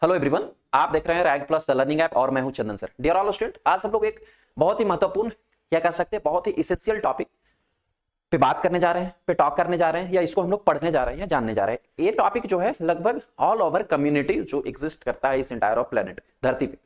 Hello everyone, आप देख रहे हैं rank plus the learning app और मैं हूं चंदन सर। डियर ऑल स्टूडेंट, आज हम लोग एक बहुत ही महत्वपूर्ण या कह सकते हैं बहुत ही इसेंशियल टॉपिक पे बात करने जा रहे हैं, पे टॉक करने जा रहे हैं, या इसको हम लोग पढ़ने जा रहे हैं या जानने जा रहे हैं। ये टॉपिक जो है लगभग ऑल ओवर कम्युनिटी जो एग्जिस्ट करता है इस इंटायर ऑफ प्लेनेट धरती पे,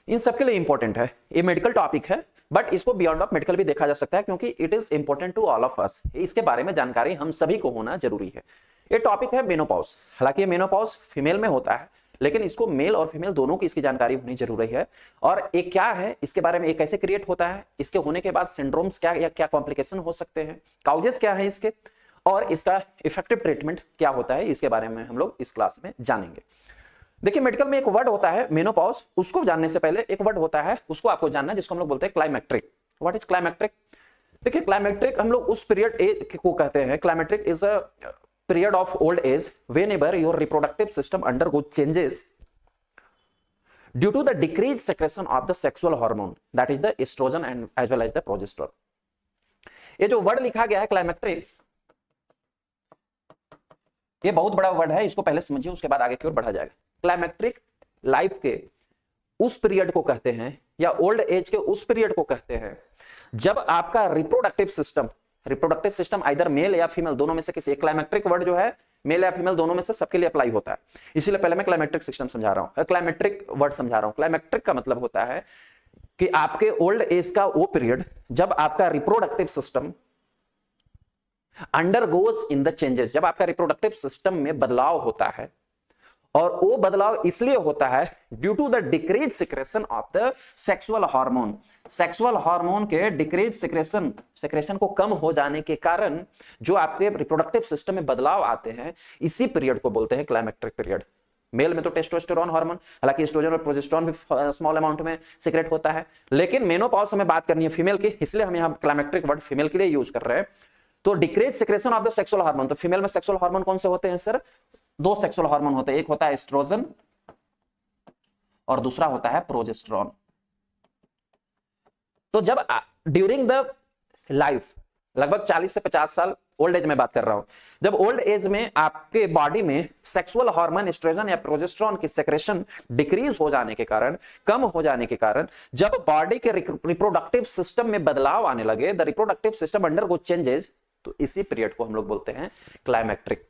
इन सबके लिए इंपॉर्टेंट है। ये मेडिकल टॉपिक है, बट इसको बियॉन्ड ऑफ मेडिकल भी देखा जा सकता है क्योंकि it is important to all of us. इसके बारे में जानकारी हम सभी को होना जरूरी है। ये टॉपिक है मेनोपॉज। हालांकि ये मेनोपॉज फीमेल में होता है, लेकिन इसको मेल और फीमेल दोनों की इसकी जानकारी होनी जरूरी है। और एक क्या है इसके बारे में, एक कैसे क्रिएट होता है, इसके होने के बाद सिंड्रोम्स क्या या क्या कॉम्प्लिकेशन हो सकते हैं, काउजेस क्या है इसके, और इसका इफेक्टिव ट्रीटमेंट क्या होता है, इसके बारे में हम लोग इस क्लास में जानेंगे। देखिए, मेडिकल में एक वर्ड होता है मेनोपॉज। उसको जानने से पहले एक वर्ड होता है, उसको आपको जानना है, जिसको हम लोग बोलते हैं क्लाइमेक्ट्रिक। What is क्लाइमेक्ट्रिक? देखिए, क्लाइमेक्ट्रिक हम लोग उस पीरियड को कहते हैं। Climacteric is a period of old age whenever your reproductive system undergoes changes due to the decreased secretion of the sexual hormone, that is the estrogen and as well as the progesterone. ये जो word लिखा गया है क्लाइमेक्ट्रिक, ये बहुत बड़ा word है, इसको पहले समझिए, उसके बाद आगे की ओर बढ़ा जाएगा। क्लाइमेक्ट्रिक लाइफ के उस पीरियड को कहते हैं या ओल्ड एज के उस पीरियड को कहते हैं जब आपका रिप्रोडक्टिव सिस्टम आइदर मेल या फीमेल दोनों में से किसी, क्लाइमेक्ट्रिक वर्ड जो है मेल या फीमेल दोनों में से सबके लिए अप्लाई होता है। इसीलिए पहले मैं क्लाइमेट्रिक सिस्टम समझा रहा हूं, क्लाइमेट्रिक वर्ड समझा रहा हूं। क्लाइमेट्रिक का मतलब होता है कि आपके ओल्ड एज का वो पीरियड जब आपका reproductive system undergoes in the changes, जब आपका रिप्रोडक्टिव सिस्टम में बदलाव होता है। और वो बदलाव इसलिए होता है due to the decrease secretion of the sexual hormone. Sexual hormone के डिक्रीज सिक्रेशन को कम हो जाने के कारण जो आपके रिप्रोडक्टिव सिस्टम में बदलाव आते हैं, इसी पीरियड को बोलते हैं क्लाइमेक्ट्रिक पीरियड। मेल में तो टेस्टोस्टेरोन हार्मोन, हालांकि एस्ट्रोजन और प्रोजेस्टेरोन भी स्मॉल अमाउंट में सीक्रेट होता है, लेकिन मेनोपॉज में बात करनी है फीमेल की, इसलिए हम यहां क्लाइमेक्ट्रिक वर्ड फीमेल के लिए यूज कर रहे हैं। तो decrease secretion of the sexual hormone, तो फीमेल में सेक्सुअल हार्मोन कौन से होते हैं सर? दो सेक्सुअल हार्मोन होते हैं, एक होता है एस्ट्रोजन और दूसरा होता है प्रोजेस्टेरोन। तो जब ड्यूरिंग द लाइफ, लगभग 40 से 50 साल, ओल्ड एज में बात कर रहा हूं, जब ओल्ड एज में आपके बॉडी में सेक्सुअल हार्मोन एस्ट्रोजन या प्रोजेस्टेरोन की सेक्रेशन डिक्रीज हो जाने के कारण, कम हो जाने के कारण, जब बॉडी के रिप्रोडक्टिव सिस्टम में बदलाव आने लगे, the reproductive system undergo changes, तो इसी पीरियड को हम लोग बोलते हैं क्लाइमेक्ट्रिक।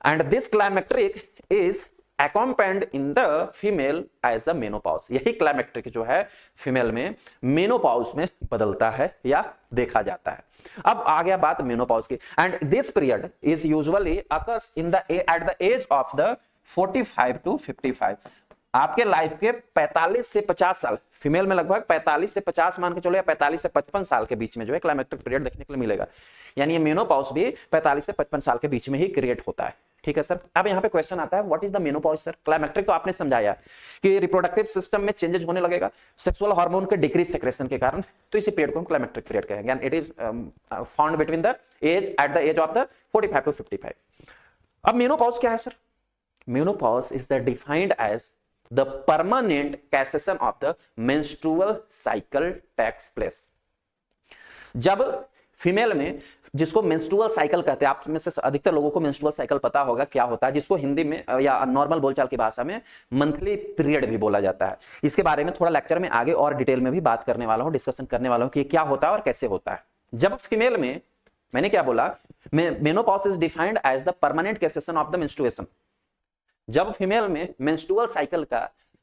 And this climacteric is accompanied in the female as a menopause. यही क्लाइमेक्ट्रिक जो है फीमेल में मेनोपॉज में बदलता है या देखा जाता है। अब आ गया बात मेनोपॉज की। And this period is usually occurs in the at the age of the 45 to 55। आपके लाइफ के 45 से 50 साल, फीमेल में लगभग 45 से 50 मान के चलो, या 45 से 55 साल के बीच में जो है क्लाइमेक्ट्रिक पीरियड देखने के लिए मिलेगा। यानी ये मेनोपॉज भी 45 से 55 साल के बीच में ही क्रिएट होता है। ठीक है सर। अब यहाँ पे क्वेश्चन आता है, what is the menopause sir? Climacteric तो आपने समझाया कि रिप्रोडक्टिव सिस्टम में चेंजेस होने लगेगा सेक्सुअल हार्मोन के डिक्रीज सेक्रेशन के कारण, तो इसी पीरियड को हम क्लाइमेक्ट्रिक पीरियड कहेंगे। And it is found between the age at the age of the 45 to 55। अब मेनोपॉज क्या है sir? Menopause is the defined as the permanent cessation of the menstrual cycle takes place। जब female में, जिसको menstrual cycle कहते हैं, आप में से अधिकतर लोगों को मेंस्ट्रुअल साइकिल पता होगा क्या होता है, जिसको हिंदी में या नॉर्मल बोलचाल की भाषा में मंथली पीरियड भी बोला जाता है। इसके बारे में थोड़ा लेक्चर में आगे और डिटेल में भी बात करने वाला हूं, डिस्कशन करने वाला हूं कि क्या होता है और कैसे होता है। जब फीमेल में, मैंने क्या बोला, menopause is defined as the permanent cessation of the menstruation. जब फीमेल में मेंस्ट्रुअल साइकिल का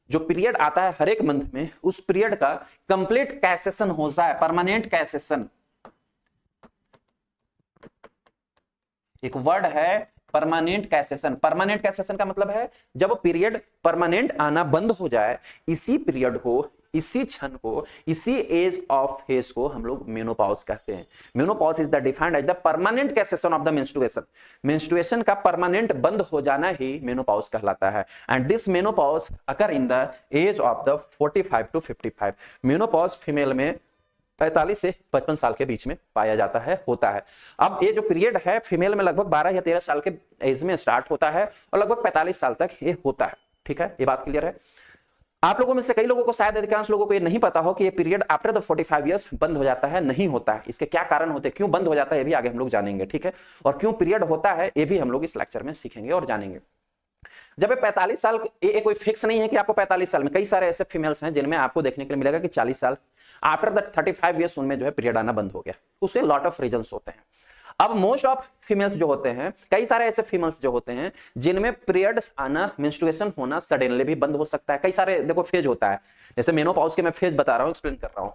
जो पीरियड आता है हर एक मंथ में, उस पीरियड का कंप्लीट कैसेशन हो जाए, परमानेंट कैसेशन, एक वर्ड है परमानेंट कैसेशन। परमानेंट कैसेशन का मतलब है जब पीरियड परमानेंट आना बंद हो जाए, इसी पीरियड को, इसी क्षण को, इसी एज ऑफ फेज को हम लोग मेनोपॉज कहते हैं। Menopause is the defined as the permanent cessation of the menstruation. Menstruation का परमानेंट बंद हो जाना ही मेनोपॉज कहलाता है। And this menopause occur in the age of the 45 to 55। Menopause female में 45 से 55 साल के बीच में पाया जाता है, होता है। अब ये जो पीरियड है फीमेल में लगभग 12 या 13 साल के एज में स्टार्ट होता है और लगभग 45 साल तक ये होता है। ठीक है, ये बात क्लियर है। आप लोगों में से कई लोगों को, शायद अधिकांश लोगों को ये नहीं पता हो कि ये पीरियड आफ्टर द 45 ईयर्स बंद हो जाता है, नहीं होता है। इसके क्या कारण होते हैं, क्यों बंद हो जाता है, ये भी आगे हम लोग जानेंगे। ठीक है, और क्यों पीरियड होता है ये भी हम लोग इस लेक्चर में सीखेंगे और जानेंगे। जब ये 45 साल, ये कोई फिक्स नहीं है कि आपको 45 साल में, कई सारे ऐसे फीमेल्स हैं जिनमें आपको देखने के लिए मिलेगा कि 40 साल आफ्टर द 35 ईयर्स उनमें जो है पीरियड आना बंद हो गया। उसके लॉट ऑफ रीजंस होते हैं। अब मोस्ट ऑफ फीमेल्स जो होते हैं, कई सारे ऐसे फीमेल्स जो होते हैं जिनमें पीरियड आना, मेंस्ट्रुएशन होना सडनली भी बंद हो सकता है। कई सारे देखो फेज होता है, जैसे मेनोपॉज के मैं फेज बता रहा हूं, एक्सप्लेन कर रहा हूं।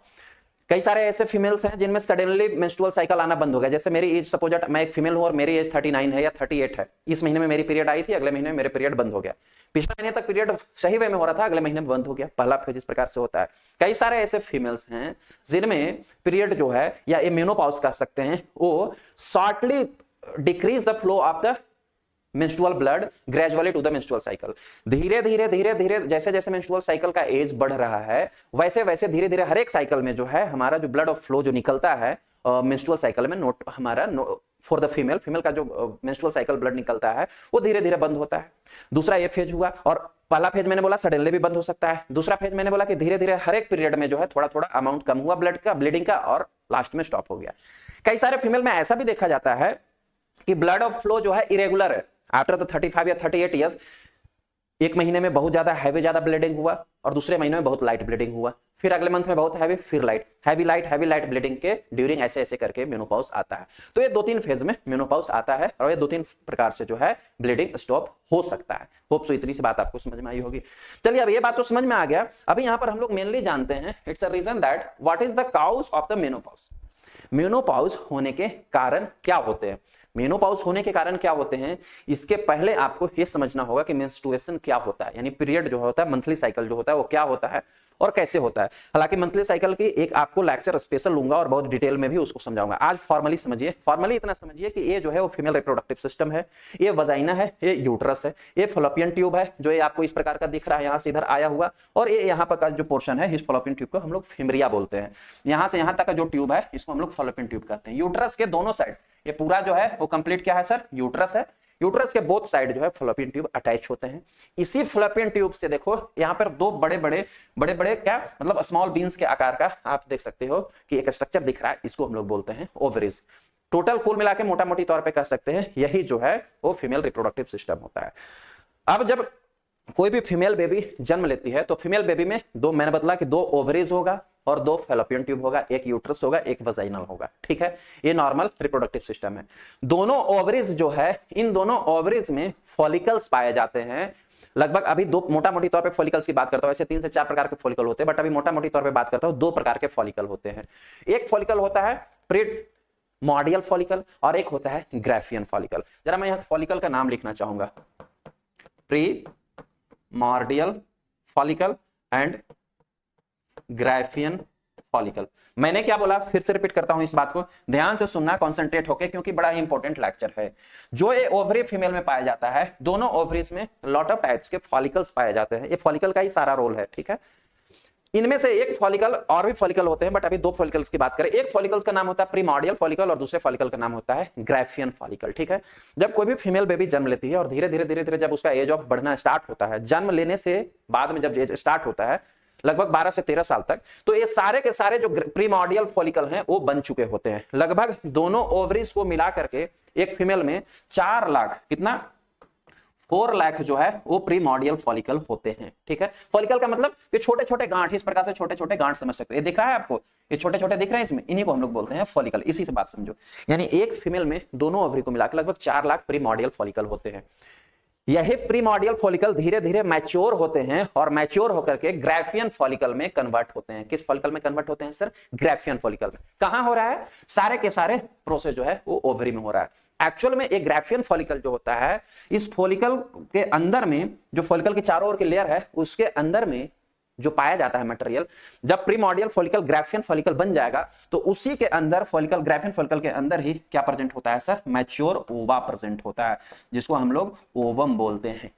कई सारे ऐसे फीमेल्स हैं जिनमें सडनली मेंस्ट्रुअल साइकिल आना बंद हो गया। जैसे मेरी एज, सपोज मैं एक फीमेल हूं और मेरी एज 39 है या 38 है, इस महीने में मेरी पीरियड आई थी, अगले महीने में मेरे पीरियड बंद हो गया। पिछले महीने तक पीरियड सही वे में हो रहा था, अगले महीने में बंद हो गया। पहला फेज इस प्रकार से होता है। कई सारे ऐसे फीमेल्स हैं जिनमें पीरियड जो है, या ये मेनोपॉज कह सकते हैं, वो shortly decrease the flow of the menstrual blood gradually to the menstrual cycle. धीरे धीरे धीरे धीरे जैसे जैसे मेंस्ट्रुअल साइकिल का एज बढ़ रहा है, वैसे वैसे धीरे धीरे हर एक साइकिल में जो है हमारा जो ब्लड ऑफ फ्लो जो निकलता है मेंस्ट्रुअल साइकिल में, नोट हमारा फॉर द फीमेल का जो मेंस्ट्रुअल साइकिल ब्लड निकलता है वो धीरे धीरे बंद होता है। दूसरा ये फेज हुआ, और पहला फेज मैंने बोला सडनली भी बंद हो सकता है। दूसरा फेज मैंने बोला कि धीरे धीरे हर एक पीरियड में जो है थोड़ा थोड़ा अमाउंट कम हुआ ब्लड का, ब्लीडिंग का, और लास्ट में स्टॉप हो गया। कई सारे फीमेल में ऐसा भी देखा जाता है कि ब्लड ऑफ फ्लो जो है इरेगुलर है। आफ्टर द 35 या 38 ईयर्स एक महीने में बहुत ज्यादा हैवी ज्यादा ब्लीडिंग हुआ, और दूसरे महीने में बहुत लाइट ब्लीडिंग हुआ, फिर अगले मंथ में बहुत हैवी, फिर लाइट, हैवी लाइट ब्लीडिंग के ड्यूरिंग ऐसे ऐसे करके मेनोपॉज आता है। तो ये 2-3 फेज में मेनोपॉज आता है, और ये 2-3 प्रकार से जो है ब्लीडिंग स्टॉप हो सकता है। होप सो इतनी सी बात आपको समझ में आई होगी। चलिए अब ये बात तो समझ में आ गया। अभी यहां पर हम लोग मेनली जानते हैं, it's a reason that what is the cause of the menopause. Menopause होने के कारण क्या होते हैं? मेनोपॉज होने के कारण क्या होते हैं, इसके पहले आपको यह समझना होगा कि मेंस्ट्रुएशन क्या होता है, यानी पीरियड जो होता है, मंथली साइकिल जो होता है वो क्या होता है और कैसे होता है। हालांकि मंथली साइकिल की एक आपको लेक्चर स्पेशल लूंगा और बहुत डिटेल में भी उसको समझाऊंगा। आज फॉर्मली समझिए, फॉर्मली इतना समझिए कि ये जो है वो फीमेल रिप्रोडक्टिव सिस्टम है, ये वजाइना है, ये यूट्रस है, ये फॉलोपियन ट्यूब है जो ये आपको इस प्रकार का दिख रहा है, यहां से इधर आया हुआ, और ये यहाँ पर का जो पोर्शन है इस फॉलोपियन ट्यूब को हम लोग फिमरिया बोलते हैं। यहां से यहां तक का जो ट्यूब है इसको हम लोग फॉलोपियन ट्यूब कहते हैं। यूट्रस के दोनों साइड ये पूरा जो है वो कंप्लीट क्या है सर, यूट्रस है। यूट्रस के बोथ साइड जो है फॉलोपियन ट्यूब अटैच होते हैं। इसी फॉलोपियन ट्यूब से देखो यहाँ पर दो बड़े बड़े क्या मतलब स्मॉल बीन्स के आकार का आप देख सकते हो कि एक स्ट्रक्चर दिख रहा है, इसको हम लोग बोलते हैं ओवरीज। टोटल कुल मिला के मोटा मोटी तौर पे कह सकते हैं यही जो है वो फीमेल रिप्रोडक्टिव सिस्टम होता है। अब जब कोई भी फीमेल बेबी जन्म लेती है तो फीमेल बेबी में दो, मैंने बतला कि 2 ओवरीज होगा और 2 फैलोपियन ट्यूब होगा, एक यूट्रस होगा, एक वजाइनल होगा। ठीक है, ये नॉर्मल रिप्रोडक्टिव सिस्टम है। दोनों ओवरीज जो है, इन दोनों ओवरीज में फॉलिकल्स पाए जाते हैं। लगभग अभी दो मोटा मोटी तौर पे फॉलिकल्स की बात करता हूं, ऐसे 3 से 4 प्रकार के फॉलिकल होते हैं, बट अभी मोटा मोटी तौर पे बात करता हूं 2 प्रकार के फॉलिकल होते हैं। एक फॉलिकल होता है प्रीमॉर्डियल फॉलिकल और एक होता है ग्राफियन फॉलिकल। जरा मैं यहां फॉलिकल का नाम लिखना चाहूंगा, प्रीमॉर्डियल फॉलिकल एंड ग्राफियन फॉलिकल। मैंने क्या बोला, फिर से रिपीट करता हूं इस बात को, ध्यान से सुनना कंसंट्रेट होके, क्योंकि बड़ा ही इंपॉर्टेंट लेक्चर है। जो ये ओवरी फीमेल में पाया जाता है, दोनों ओवरीज में लॉट ऑफ टाइप्स के फॉलिकल्स पाए जाते हैं। ये फॉलिकल का ही सारा रोल है। ठीक है, इनमें से एक फॉलिकल, और भी फॉलिकल होते हैं बट अभी 2 फॉलिकल्स की बात करें। एक फॉलिकल्स का नाम होता है प्रीमॉर्डियल फॉलिकल और दूसरे फॉलिकल का नाम होता है ग्राफियन फॉलिकल। ठीक है, जब कोई भी फीमेल बेबी जन्म लेती है और धीरे धीरे जब उसका एज ऑफ बढ़ना स्टार्ट होता है, जन्म लेने से बाद में जब एज स्टार्ट होता है लगभग 12 से 13 साल तक, तो ये सारे के सारे जो प्रीमॉर्डियल फॉलिकल हैं वो बन चुके होते हैं। लगभग दोनों ओवरीज को मिला करके एक फीमेल में 4 लाख, कितना 4 लाख जो है वो प्रीमॉर्डियल फॉलिकल होते हैं। ठीक है, फॉलिकल का मतलब ये छोटे छोटे गांठ, इस प्रकार से छोटे छोटे गांठ समझ सकते हो। ये दिख रहा है आपको, ये छोटे छोटे दिख रहे हैं इसमें, इन्हीं को हम लोग बोलते हैं फॉलिकल। इसी से बात समझो, यानी एक फीमेल में दोनों ओवरी को मिलाकर लगभग 4 लाख प्रीमॉर्डियल फॉलिकल होते हैं। यही प्रीमॉर्डियल फॉलिकल धीरे धीरे मैच्योर होते हैं और मैच्योर होकर के ग्राफियन फॉलिकल में कन्वर्ट होते हैं। किस फॉलिकल में कन्वर्ट होते हैं सर? ग्राफियन फॉलिकल में। कहां हो रहा है? सारे के सारे प्रोसेस जो है वो ओवरी में हो रहा है। एक्चुअल में एक ग्राफियन फॉलिकल जो होता है, इस फॉलिकल के अंदर में जो फॉलिकल के चारों ओर की लेयर है उसके अंदर में जो पाया जाता है मटेरियल, जब प्रीमॉर्डियल फॉलिकल ग्राफियन फॉलिकल बन जाएगा तो उसी के अंदर फॉलिकल, ग्राफियन फॉलिकल के अंदर ही क्या प्रेजेंट होता है सर? मैच्योर ओवा प्रेजेंट होता है, जिसको हम लोग ओवम बोलते हैं।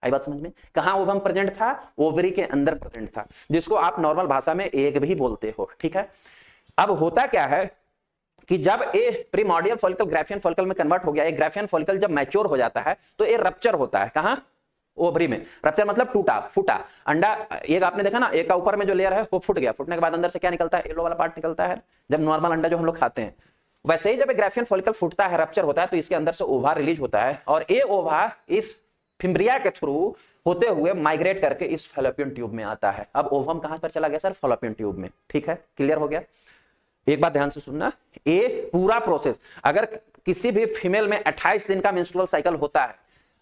आई बात समझ में? कहां ओवम प्रेजेंट था? ओवरी के अंदर प्रेजेंट था, जिसको आप नॉर्मल भाषा में एग भी बोलते हो। ठीक है, अब होता क्या है कि जब ये प्रीमॉर्डियल फॉलिकल ग्राफियन फॉलिकल में कन्वर्ट हो गया, ये ग्राफियन फॉलिकल जब मैच्योर हो जाता है तो ये रप्चर होता है। कहां? ओवरी में। रप्चर मतलब टूटा फूटा अंडा। एक आपने देखा ना, एक का ऊपर में जो लेयर है वो फूट गया, फूटने के बाद अंदर से क्या निकलता है? येलो वाला पार्ट निकलता है, जब नॉर्मल अंडा जो हम लोग खाते हैं। वैसे ही जब ग्राफियन फॉलिकल फूटता है, रप्चर होता है, तो इसके अंदर से ओवा रिलीज होता है और ये ओवा इस फिम्ब्रिया के थ्रू होते हुए माइग्रेट करके इस फैलोपियन ट्यूब में आता है। अब ओवम कहां पर चला गया सर? फैलोपियन ट्यूब में। ठीक है, क्लियर हो गया? एक बात ध्यान से सुनना, ये पूरा प्रोसेस अगर किसी भी फीमेल में 28 दिन का मेंस्ट्रुअल साइकिल होता है,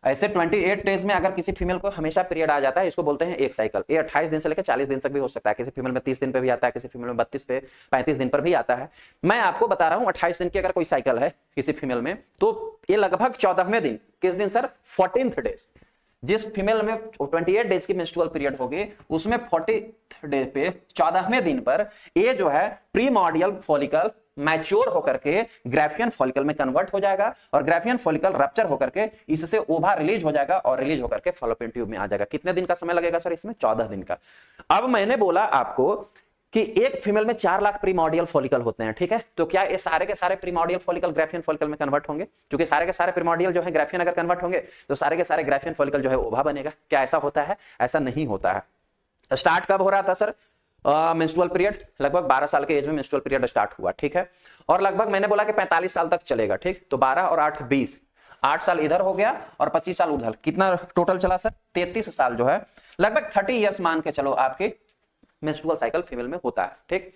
ऐसे 28 डेज में अगर किसी फीमेल को हमेशा पीरियड आ जाता है, इसको बोलते हैं एक साइकिल। ये 28 दिन से लेकर 40 दिन तक भी हो सकता है, किसी फीमेल में 30 दिन पे भी आता है, किसी फीमेल में 32 पे 35 दिन पर भी आता है। मैं आपको बता रहा हूं 28 दिन की अगर कोई साइकिल है किसी फीमेल में, तो ये लगभग 14वें दिन, किस दिन सर? 14th days. जिस फीमेल में 28 डेज की मेंस्ट्रुअल पीरियड होगी, उसमें 40th डे पे 14वें दिन पर ये जो है प्रीमॉर्डियल फॉलिकल मैच्योर होकर के ग्राफियन फॉलिकल में कन्वर्ट हो जाएगा, और ग्राफियन फॉलिकल रप्चर होकर के इससे ओवा रिलीज हो जाएगा, और रिलीज होकर के फैलोपियन ट्यूब में आ जाएगा। कितने दिन का समय लगेगा सर इसमें? 14 दिन का। अब मैंने बोला आपको कि एक फीमेल में 4 लाख प्रीमॉर्डियल फॉलिकल होते हैं, ठीक है? तो क्या ये सारे के सारे प्रीमॉर्डियल फॉलिकल ग्राफियन फॉलिकल में कन्वर्ट होंगे? क्योंकि सारे के सारे प्रीमॉर्डियल जो है ग्राफियन अगर कन्वर्ट होंगे तो सारे के सारे ग्राफियन फॉलिकल जो है ओवा बनेगा। क्या ऐसा होता है? ऐसा नहीं होता है। स्टार्ट कब हो रहा था सर मेंस्ट्रुअल पीरियड? लगभग 12 साल के एज में मेंस्ट्रुअल पीरियड स्टार्ट हुआ, ठीक है? और लगभग मैंने बोला कि 45 साल तक चलेगा, ठीक? तो 12 और 8 20, 8 साल इधर हो गया और 25 साल उधर। कितना टोटल चला सर? 33 साल जो है, लगभग 30 ईयर्स मान के चलो आपके मेंस्ट्रुअल साइकिल फीमेल में होता है, ठीक?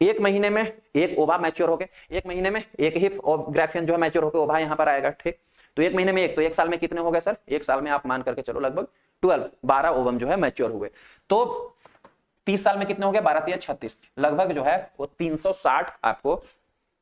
एक महीने में एक ओवा मैच्योर हो गए, एक महीने में एक ही ग्राफियन जो है मैच्योर होकर ओवा यहां पर आएगा, ठीक? तो एक महीने में एक, तो एक साल में कितने हो गए सर? एक साल में आप मान करके चलो लगभग 12 ओवम जो है मैच्योर हुए। तो 30 साल में कितने हो गए? 12 3 36, लगभग जो है वो 360 आपको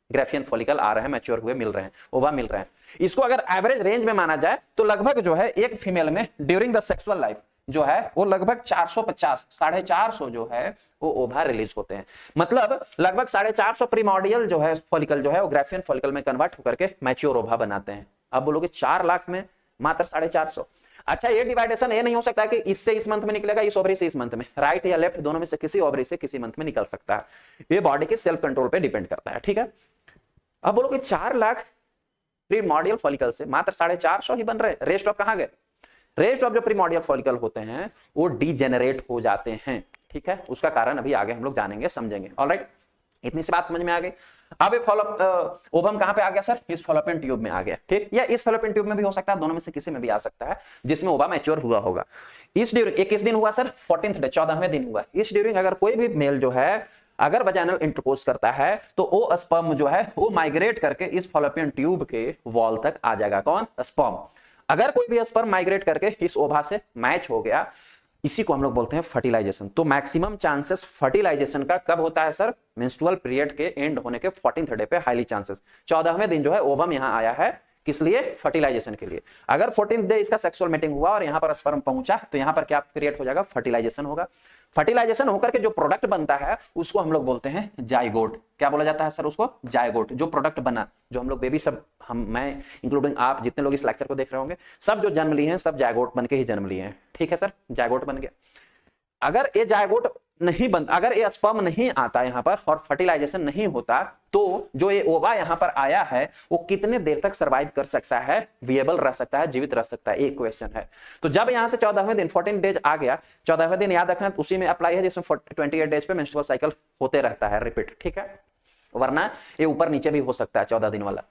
ग्राफियन फॉलिकल आ रहे हैं, मैच्योर हुए मिल रहे हैं, ओवा मिल रहे हैं। इसको अगर एवरेज रेंज में माना जाए तो लगभग जो है एक फीमेल में ड्यूरिंग द सेक्सुअल लाइफ जो है वो लगभग 450 450 जो है वो ओवा रिलीज होते हैं। मतलब लगभग 450 प्रीमॉर्डियल जो है फॉलिकल जो है वो ग्राफियन फॉलिकल में कन्वर्ट होकर के मैच्योर ओवा बनाते हैं। अब बोलोगे 4 लाख में मात्र 450। अच्छा, ये डिवाइडेशन ये नहीं हो सकता कि इससे इस मंथ में निकलेगा, इस ओवरी से इस मंथ में, राइट या लेफ्ट दोनों में से किसी ओवरी से किसी मंथ में निकल सकता है। ये बॉडी के सेल्फ कंट्रोल पे डिपेंड करता है, ठीक है? अब बोलो कि 4 लाख प्रीमॉर्डियल फॉलिकल से मात्र 450 ही बन रहे, रेस्ट ऑफ कहां गए? रेस्ट ऑफ जो प्रीमॉर्डियल फॉलिकल होते हैं वो डीजेनरेट हो जाते हैं, ठीक है? उसका कारण अभी आगे हम लोग जानेंगे, समझेंगे। ऑलराइट, इतनी सी बात समझ में आ गई। अब ये ओवम कहां पे आ गया सर? इस फैलोपियन ट्यूब में आ गया, ठीक? या इस फैलोपियन ट्यूब में भी हो सकता है, दोनों में से किसी में भी आ सकता है जिसमें ओवा मैच्योर हुआ होगा। इस ड्यूरिंग 21 दिन हुआ सर, 14th डे 14वें दिन हुआ। इस ड्यूरिंग अगर कोई भी मेल जो है अगर वजाइनल इंटरकोर्स करता है तो वो स्पर्म जो है वो माइग्रेट करके इस फैलोपियन ट्यूब के वॉल तक आ जाएगा। कौन? स्पर्म। अगर कोई भी स्पर्म माइग्रेट करके इस ओवा से मैच हो गया, इसी को हम लोग बोलते हैं फर्टिलाइजेशन। तो मैक्सिमम चांसेस फर्टिलाइजेशन का कब होता है सर? मेंस्ट्रुअल पीरियड के एंड होने के 14th डे पे हाईली चांसेस। 14वें दिन जो है ओवम यहां आया है, किस लिए? फर्टिलाइजेशन के लिए। अगर 14th डे इसका सेक्सुअल मीटिंग हुआ और यहां पर स्पर्म पहुंचा तो यहां पर क्या क्रिएट हो जाएगा? फर्टिलाइजेशन होगा। फर्टिलाइजेशन होकर के जो प्रोडक्ट बनता है उसको हम लोग बोलते हैं जाइगोट। क्या बोला जाता है सर उसको? जाइगोट। जो प्रोडक्ट बना, जो हम लोग बेबी सब, मैं इंक्लूडिंग आप जितने लोग इस लेक्चर को देख रहे होंगे, सब जो जन्म लिए हैं सब जाइगोट बन के ही जन्म लिए हैं, ठीक है सर? जाइगोट बन गया। अगर ये जाइगोट नहीं बन, अगर ये स्पर्म नहीं आता यहां पर और फर्टिलाइजेशन नहीं होता तो जो ये ओवा यहां पर आया है वो कितने देर तक सरवाइव कर सकता है, विएबल रह सकता है, जीवित रह सकता है? एक क्वेश्चन है। तो जब यहां से 14वें दिन 14 डेज आ गया, 14वें दिन याद रखना उसी में अप्लाई है जिसमें 28 डेज पे मेंस्ट्रुअल साइकिल होते रहता है रिपीट, ठीक है? वरना ये ऊपर नीचे भी हो सकता है 14 दिन वाला।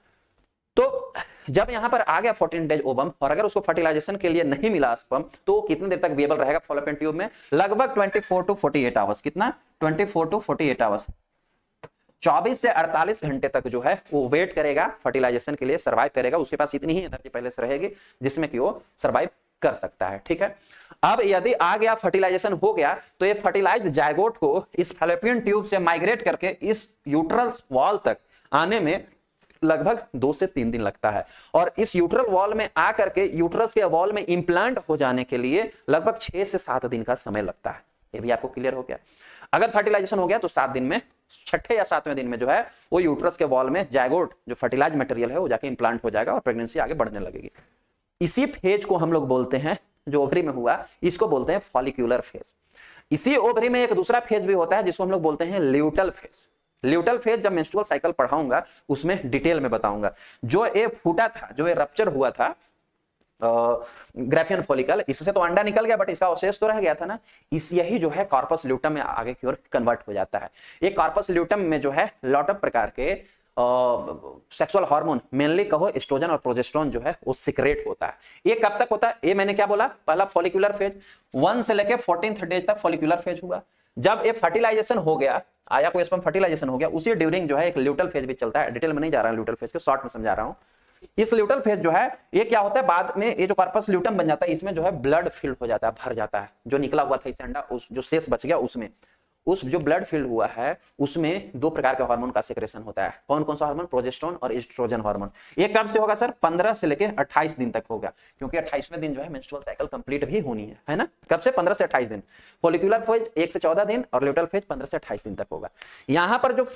तो जब यहां पर आ गया 14 डेज ओवम और अगर उसको फर्टिलाइजेशन के लिए नहीं मिला स्पर्म तो कितनी देर तक विएबल रहेगा फैलोपियन ट्यूब में? लगभग 24 टू 48 आवर्स। कितना? 24 टू 48 आवर्स, 24 से 48 घंटे तक जो है वो वेट करेगा फर्टिलाइजेशन के लिए, सर्वाइव करेगा। उसके पास इतनी ही एनर्जी पहले से रहेगी जिसमें कि वो सर्वाइव कर सकता है, ठीक है? अब यदि आ गया फर्टिलाइजेशन हो गया तो ये फर्टिलाइज्ड जाइगोट को इस फैलोपियन ट्यूब से माइग्रेट करके इस यूट्रस वॉल तक आने में लगभग 2 से 3 दिन लगता है, और इस यूट्रल वॉल में आकर के यूट्रस के वॉल में इंप्लांट हो जाने के लिए लगभग 6 से 7 दिन का समय लगता है। ये भी आपको क्लियर हो गया? अगर फर्टिलाइजेशन हो गया तो 7 दिन में, 6ठे या 7वें दिन में जो है वो यूट्रस के वॉल में जाइगोट जो फर्टिलाइज मटेरियल है वो जाके इंप्लांट हो जाएगा और प्रेगनेंसी आगे बढ़ने लगेगी। इसी फेज को हम लोग बोलते हैं, जो ओवरी में हुआ इसको बोलते हैं फॉलिक्यूलर फेज। इसी ओवरी में एक दूसरा फेज भी होता है जिसको हम लोग बोलते हैं ल्यूटल फेज। ल्यूटल फेज जब मेंस्ट्रुअल साइकिल पढ़ाऊंगा उसमें डिटेल में बताऊंगा। जो ये फूटा था, जो ये रप्चर हुआ था ग्राफियन फॉलिकल, इससे तो अंडा निकल गया बट इसका अवशेष तो रह गया था ना, इस यही जो है कॉर्पस ल्यूटम में आगे की ओर कन्वर्ट हो जाता है। ये कॉर्पस ल्यूटम में जो है लॉट ऑफ प्रकार के सेक्सुअल हार्मोन मेनली कहो एस्ट्रोजन और प्रोजेस्टेरोन जो है वो सिक्रेट होता है। ये कब तक होता है? ये मैंने क्या बोला, पहला फॉलिकुलर फेज 1 से लेके 14th डेज तक फॉलिकुलर फेज हुआ। जब ये फर्टिलाइजेशन हो गया, आया कोई स्पर्म फर्टिलाइजेशन हो गया, उसी ड्यूरिंग जो है एक ल्यूटल फेज भी चलता है। डिटेल में नहीं जा रहा है ल्यूटल फेज के, शॉर्ट में समझा रहा हूं। इस ल्यूटल फेज जो है ये क्या होता है, बाद में ये जो कार्पस ल्यूटम बन जाता है इसमें जो है ब्लड फिल्ड हो जाता है, भर जाता है। जो निकला हुआ था इससे अंडा, उस जो शेष बच गया उसमें, उस जो ब्लड फिल्ड हुआ है उसमें 2 प्रकार के हार्मोन का सेक्रेशन होता है। कौन कौन सा हार्मोन? प्रोजेस्टेरोन और एस्ट्रोजन हार्मोन। ये कब से होगा सर? 15 से लेके 28 दिन तक होगा, क्योंकि 28वें दिन जो है मेंस्ट्रुअल साइकिल कंप्लीट भी होनी है ना। कब से? 15 से 28 दिन। फॉलिकुलर फेज 1 से 14 दिन और ल्यूटल फेज 15 से 28 दिन तक होगा। यहां पर जो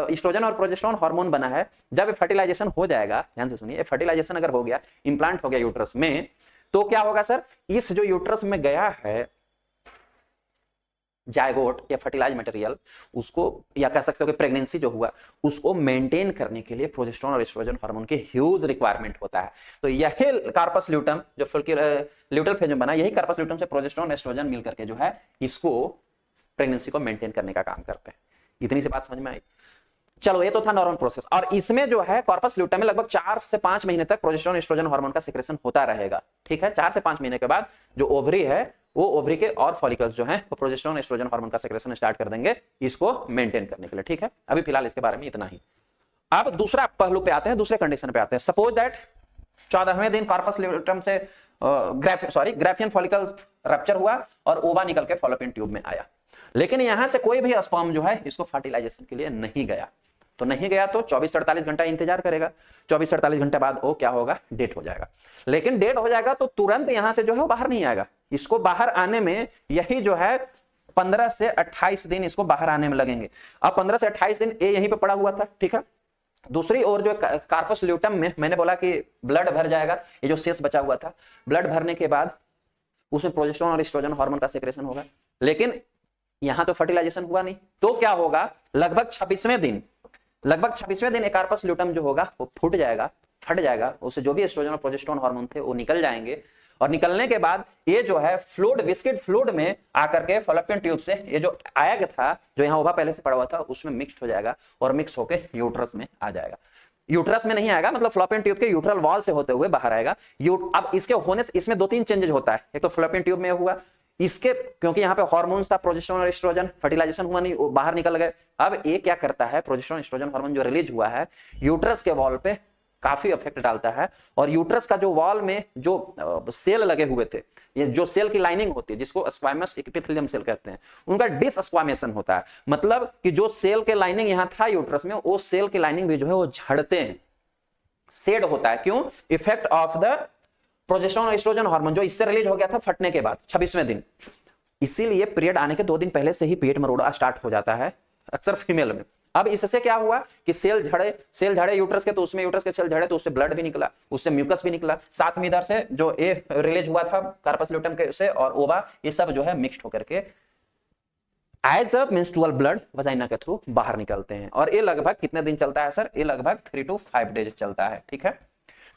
एस्ट्रोजन और प्रोजेस्टेरोन हार्मोन बना है, जब फर्टिलाइजेशन हो जाएगा, ध्यान से सुनिए, फर्टिलाइजेशन अगर हो गया, इंप्लांट हो गया यूट्रस में, तो क्या होगा सर? इस जो यूट्रस में गया है जायगोट या फर्टिलाइज मटेरियल, उसको या कह सकते हो कि प्रेगनेंसी जो हुआ उसको मेंटेन करने के लिए प्रोजेस्टेरोन और एस्ट्रोजन हार्मोन की ह्यूज रिक्वायरमेंट होता है। तो यही कार्पस ल्यूटम जो ल्यूटल फेज में बना, यही कार्पस ल्यूटम से प्रोजेस्टेरोन और एस्ट्रोजन मिलकर के जो है इसको प्रेगनेंसी को मेंटेन करने का काम करते हैं। इतनी सी बात समझ में आई? चलो, ये तो था नॉर्मल प्रोसेस। और इसमें जो है कॉर्पस ल्यूटम में लगभग 4 से 5 महीने तक प्रोजेस्टेरोन एस्ट्रोजन हार्मोन का सेक्रेशन होता रहेगा। ठीक है, 4 से 5 महीने के बाद जो ओवरी है, वो ओवरी के और फॉलिकल्स जो हैं वो प्रोजेस्टेरोन एस्ट्रोजन हार्मोन का सेक्रेशन स्टार्ट कर देंगे इसको मेंटेन करने के लिए। ठीक है, अभी फिलहाल इसके बारे में इतना ही। अब दूसरा पहलू पे आते हैं, दूसरे कंडीशन पे आते हैं। सपोज दैट 14वें दिन कॉर्पस ल्यूटम से ग्राफियन फॉलिकल रप्चर हुआ और ओवा निकल के फॉलोपियन ट्यूब में आया, लेकिन यहां से कोई भी स्पर्म जो है इसको फर्टिलाइजेशन के लिए नहीं गया। तो नहीं गया तो 24-48 घंटा इंतजार करेगा। 24-48 घंटे बाद वो क्या होगा? डेट हो जाएगा। लेकिन डेट हो जाएगा तो तुरंत यहां से जो है वो बाहर नहीं आएगा। इसको बाहर आने में यही जो है 15 से 28 दिन इसको बाहर आने में लगेंगे। अब 15 से 28 दिन ये यहीं पे पड़ा हुआ था। ठीक है, दूसरी ओर जो कार्पस ल्यूटम में मैंने बोला कि ब्लड भर जाएगा, ये जो शेष बचा हुआ था, ब्लड भरने के बाद उसमें प्रोजेस्टेरोन और एस्ट्रोजन हार्मोन का सेक्रेशन होगा। लेकिन यहां तो फर्टिलाइजेशन हुआ नहीं, तो क्या होगा? लगभग 26वें दिन कार्पस ल्यूटम जो होगा वो फूट जाएगा, फट जाएगा। उससे जो भी एस्ट्रोजन और प्रोजेस्टेरोन हार्मोन थे वो निकल जाएंगे, और निकलने के बाद ये जो है फ्लूइड, विस्किड फ्लूइड में आकर के फॉलोपियन ट्यूब से ये जो एग था, जो यहाँ ओवा पहले से पड़ा हुआ था, उसमें मिक्स हो जाएगा और मिक्स होकर यूट्रस में आ जाएगा। यूट्रस में नहीं आएगा, मतलब फ्लोपियन ट्यूब के यूट्रल वॉल से होते हुए बाहर आएगा। अब इसके होने से इसमें 2-3 चेंजेस होता है। एक तो फ्लोपियन ट्यूब में हुआ, इसके क्योंकि यहाँ पे हार्मोन्स था, प्रोजेस्टेरोन और एस्ट्रोजन, फर्टिलाइजेशन हुआ नहीं, वो बाहर निकल गए। अब ये क्या करता है, प्रोजेस्टेरोन एस्ट्रोजन हार्मोन जो रिलीज हुआ है यूट्रस के वॉल पे काफी इफेक्ट डालता है, और यूट्रस का जो वॉल में जो सेल लगे हुए थे, ये जो सेल की लाइनिंग होती है जिसको स्क्वामस एपिथेलियम सेल कहते हैं, उनका डिसस्क्वामेशन होता है। मतलब कि जो सेल के लाइनिंग यहां था यूट्रस में, वो सेल की लाइनिंग भी जो है वो झड़ते हैं, शेड होता है। क्यों? इफेक्ट ऑफ द प्रोजेस्टेरोन और एस्ट्रोजन हार्मोन जो इससे रिलीज हो गया था फटने के बाद 26वें दिन। इसीलिए पीरियड आने के 2 दिन पहले से ही पेट मरोड़ा स्टार्ट हो जाता है अक्सर फीमेल में। अब इससे क्या हुआ कि सेल झड़े यूट्रस के, तो उसमें यूट्रस के सेल झड़े तो उससे ब्लड भी निकला, उससे म्यूकस भी निकला, साथ में इधर से जो ए रिलीज हुआ था कार्पस ल्यूटम के से और ओवा, ये सब जो है मिक्स्ड होकर के as a menstrual blood vagina के थ्रू बाहर निकलते हैं। और ये लगभग कितने दिन चलता है सर? ये लगभग 3 to 5 डेज चलता है। ठीक है,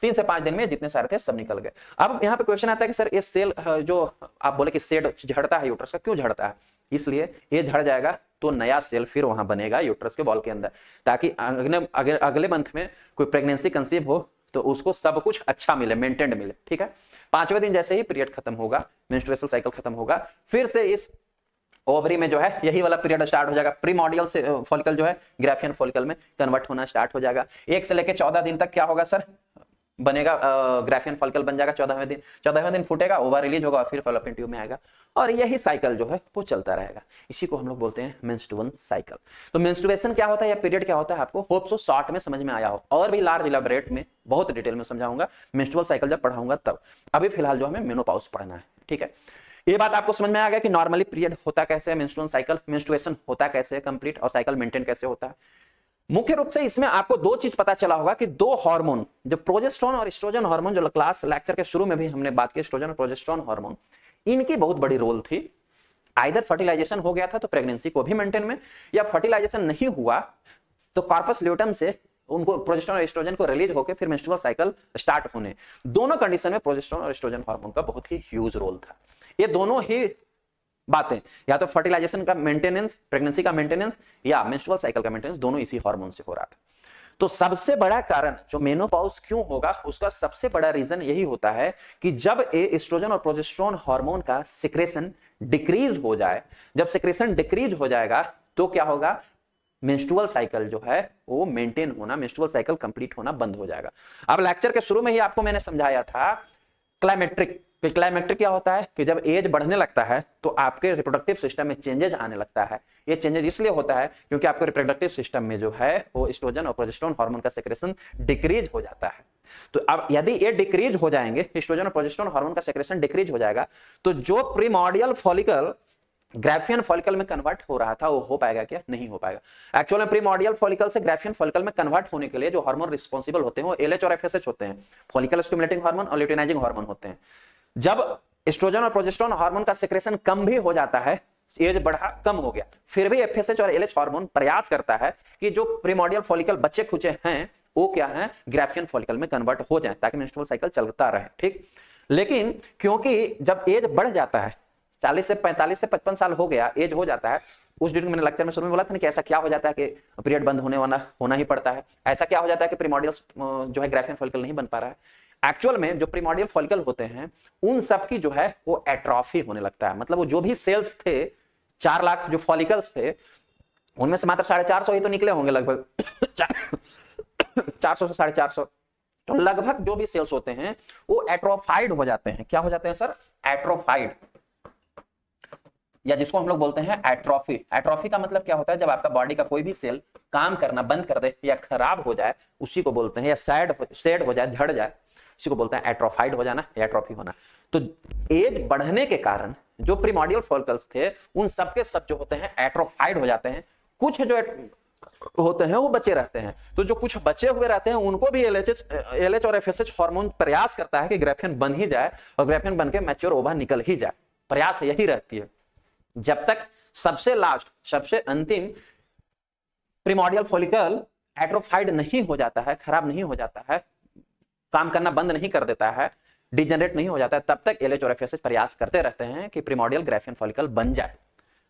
3 से 5 दिन में जितने सारे थे सब निकल गए। अब यहाँ पे क्वेश्चन आता है कि सर ये सेल जो आप बोले कि सेल झड़ता है यूट्रस का, क्यों झड़ता है? इसलिए ये झड़ जाएगा तो नया सेल फिर वहां बनेगा यूट्रस के वॉल के अंदर, ताकि अगले मंथ में कोई प्रेगनेंसी कंसीव हो तो उसको सब कुछ अच्छा मिले, मेंटेन्ड मिले। ठीक है, 5वें दिन जैसे ही पीरियड खत्म होगा, मेंस्ट्रुअल साइकिल खत्म होगा, फिर से इस ओवरी में जो है यही वाला पीरियड स्टार्ट हो जाएगा। प्रीमॉर्डियल से फॉलिकल जो है ग्राफियन फॉलिकल में कन्वर्ट होना स्टार्ट हो जाएगा। 1 से लेकर 14 दिन तक क्या होगा सर? बनेगा, ग्राफियन फॉलिकल बन जाएगा। 14वें दिन फूटेगा, ओवा रिलीज होगा और फिर फॉलोपियन ट्यूब में आएगा, और यही साइकिल जो है वो चलता रहेगा। इसी को हम लोग बोलते हैं मेंस्ट्रुअल साइकिल। तो मेंस्ट्रुएशन क्या होता है या पीरियड क्या होता है, आपको होप सो शॉर्ट में समझ में आया हो। और भी लार्ज इलैबोरेट में बहुत डिटेल में समझाऊंगा मेंस्ट्रुअल साइकिल जब पढ़ाऊंगा तब। अभी फिलहाल जो हमें मेनोपॉज पढ़ना है। ठीक है, ये बात आपको समझ में आ गया कि नॉर्मली पीरियड होता कैसे है, मेंस्ट्रुअल साइकिल मेंस्ट्रुएशन होता कैसे है कंप्लीट, और साइकिल मेंटेन कैसे होता है। मुख्य रूप से इसमें आपको 2 चीज पता चला होगा कि 2 हार्मोन, जो प्रोजेस्टेरोन और एस्ट्रोजन हार्मोन, जो क्लास लेक्चर के शुरू में भी हमने बात की, एस्ट्रोजन और प्रोजेस्टेरोन हार्मोन, इनकी बहुत बड़ी रोल थी। आइदर फर्टिलाइजेशन हो गया था तो प्रेगनेंसी को भी मेंटेन में, या फर्टिलाइजेशन नहीं हुआ तो कार्पस ल्यूटम से उनको प्रोजेस्टेरोन और एस्ट्रोजन को रिलीज होकर फिर मेंस्ट्रुअल साइकिल स्टार्ट होने, दोनों कंडीशन में प्रोजेस्टेरोन और एस्ट्रोजन हार्मोन का बहुत ही ह्यूज रोल था। ये दोनों ही बातें, या तो फर्टिलाइजेशन का मेंटेनेंस, प्रेगनेंसी का मेंटेनेंस, या मेंस्ट्रुअल साइकिल का मेंटेनेंस, दोनों इसी हार्मोन से हो रहा था। तो सबसे बड़ा कारण जो मेनोपॉज क्यों होगा, उसका सबसे बड़ा रीजन यही होता है कि जब एस्ट्रोजन और प्रोजेस्टेरोन हार्मोन का सिक्रेशन डिक्रीज हो जाए, जब सिक्रेशन डिक्रीज हो जाएगा तो क्या होगा, मेंस्ट्रुअल साइकिल जो है वो मेंटेन होना, मेंस्ट्रुअल साइकिल कंप्लीट होना बंद हो जाएगा। अब लेक्चर के शुरू में ही आपको मैंने समझाया था क्लाइमेट्रिक। क्लाइमेट्रिक क्या होता है कि जब एज बढ़ने लगता है तो आपके रिप्रोडक्टिव सिस्टम में चेंजेस आने लगता है। ये चेंजेस इसलिए होता है क्योंकि आपके रिप्रोडक्टिव सिस्टम में जो है वो एस्ट्रोजन और प्रोजेस्टेरोन हार्मोन का सेक्रेशन डिक्रीज हो जाता है। तो अब यदि ये डिक्रीज हो जाएंगे, एस्ट्रोजन और प्रोजेस्टेरोन हार्मोन का सेक्रेशन डिक्रीज हो जाएगा, तो जो प्रीमॉर्डियल फॉलिकल ग्राफियन फॉलिकल में कन्वर्ट हो रहा था वो हो पाएगा क्या, नहीं हो पाएगा। एक्चुअल में प्रीमॉर्डियल फॉलिकल से ग्राफियन फॉलिकल में कन्वर्ट होने के लिए जो हार्मोन रिस्पांसिबल होते हैं वो एलएच और एफएसएच होते हैं, फॉलिकल स्टिमुलेटिंग हार्मोन और ल्यूटिनाइजिंग हार्मोन होते हैं। जब एस्ट्रोजन और प्रोजेस्टेरोन हार्मोन का सेक्रेशन कम भी हो जाता है, एज बढ़ा कम हो गया, फिर भी एफएसएच और एलएच हार्मोन प्रयास करता है कि जो प्रीमॉर्डियल फॉलिकल बच्चे खुचे हैं वो क्या है, ग्राफियन फॉलिकल में कन्वर्ट हो जाए ताकि मेंस्ट्रुअल साइकिल चलता रहे, ठीक। लेकिन क्योंकि जब एज बढ़ जाता है, 40 से 45 से 55 साल हो गया, एज हो जाता है, उस दिन मैंने लेक्चर में शुरू में बोला था ना कि ऐसा क्या हो जाता है कि पीरियड बंद होना ही पड़ता है, ऐसा क्या हो जाता है कि प्रीमॉर्डियल जो है ग्राफियन फॉलिकल नहीं बन पा रहा है। एक्चुअल में जो प्रीमॉर्डियल फॉलिकल होते हैं उन सब की जो है वो एट्रोफी होने लगता है। मतलब वो जो भी सेल्स थे, 4 लाख जो फॉलिकल्स थे उनमें से मात्र 450 ही तो निकले होंगे लगभग 400 से 450, तो लगभग जो भी सेल्स होते हैं वो एट्रोफाइड हो जाते हैं। क्या हो जाते हैं सर, एट्रोफाइड, या जिसको हम लोग बोलते हैं एट्रोफी। एट्रोफी का मतलब क्या होता है, जब आपका बॉडी का कोई भी सेल काम करना बंद कर दे या खराब हो जाए उसी को बोलते हैं, या सैड हो जाए, झड़ जाए, इसी को बोलते हैं एट्रोफाइड हो जाना या एट्रोफी होना। तो एज बढ़ने के कारण जो प्रीमॉर्डियल फॉलिकल्स थे उन सबके सब जो होते हैं एट्रोफाइड हो जाते हैं, कुछ जो होते हैं वो बचे रहते हैं। तो जो कुछ बचे हुए रहते हैं उनको भी एलएच और एफएसएच हार्मोन प्रयास करता है कि ग्राफियन बन ही जाए और ग्राफियन बन के मैच्योर ओवा निकल ही जाए, प्रयास यही रहती है। जब तक सबसे लास्ट, सबसे अंतिम प्रीमॉर्डियल फॉलिकल एट्रोफाइड नहीं हो जाता है, खराब नहीं हो जाता है, काम करना बंद नहीं कर देता है, डिजेनरेट नहीं हो जाता है, तब तक एलएच और एफएसएच प्रयास करते रहते हैं कि प्रीमॉर्डियल ग्राफियन फॉलिकल बन जाए।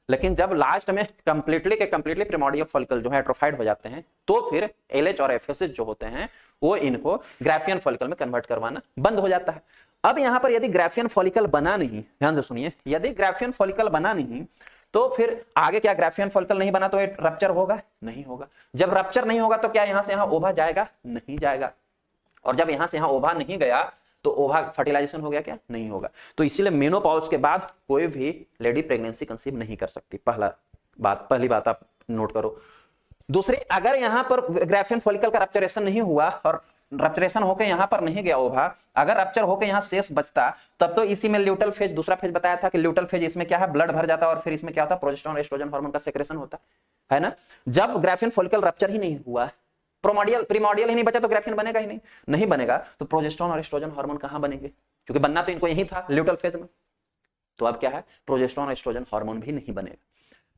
लेकिन जब लास्ट में कंप्लीटली प्रीमॉर्डियल फॉलिकल जो है एट्रोफाइड हो जाते हैं तो फिर एलएच और एफएसएच जो होते हैं वो इनको ग्राफियन फॉलिकल में कन्वर्ट करवाना बंद हो जाता है। अब यहां पर यदि ग्राफियन फॉलिकल बना नहीं, ध्यान से सुनिए, यदि ग्राफियन फॉलिकल बना नहीं तो फिर आगे क्या, ग्राफियन फॉलिकल नहीं बना तो ये रप्चर होगा, नहीं होगा। जब रप्चर नहीं होगा तो क्या यहां से यहां ओवा जाएगा, नहीं जाएगा। और जब यहां से यहां ओवा नहीं गया तो ओवा फर्टिलाइजेशन हो गया क्या, नहीं होगा। तो इसीलिए मेनोपॉज के बाद कोई भी लेडी प्रेगनेंसी कंसीव नहीं कर सकती, पहली बात आप नोट करो। दूसरी, अगर यहां पर ग्राफियन फॉलिकल का रप्चरेशन नहीं हुआ और रप्चरेशन होकर यहां पर नहीं गया ओवा, अगर रप्चर होकर यहां शेष बचता तब तो इसी में ल्यूटल फेज, दूसरा फेज बताया था कि ल्यूटल फेज, इसमें क्या है, ब्लड भर जाता और फिर इसमें क्या होता, प्रोजेस्टेरोन एस्ट्रोजन हार्मोन का सेक्रेशन होता है ना। जब ग्राफियन फॉलिकल रप्चर ही नहीं हुआ, प्रीमॉर्डियल ही नहीं बचा तो ग्राफियन बनेगा ही नहीं बनेगा तो प्रोजेस्टेरोन और एस्ट्रोजन हार्मोन कहां बनेंगे, क्योंकि बनना तो इनको यही था ल्यूटल फेज में। तो अब क्या है, प्रोजेस्टेरोन और एस्ट्रोजन हार्मोन भी नहीं बनेगा।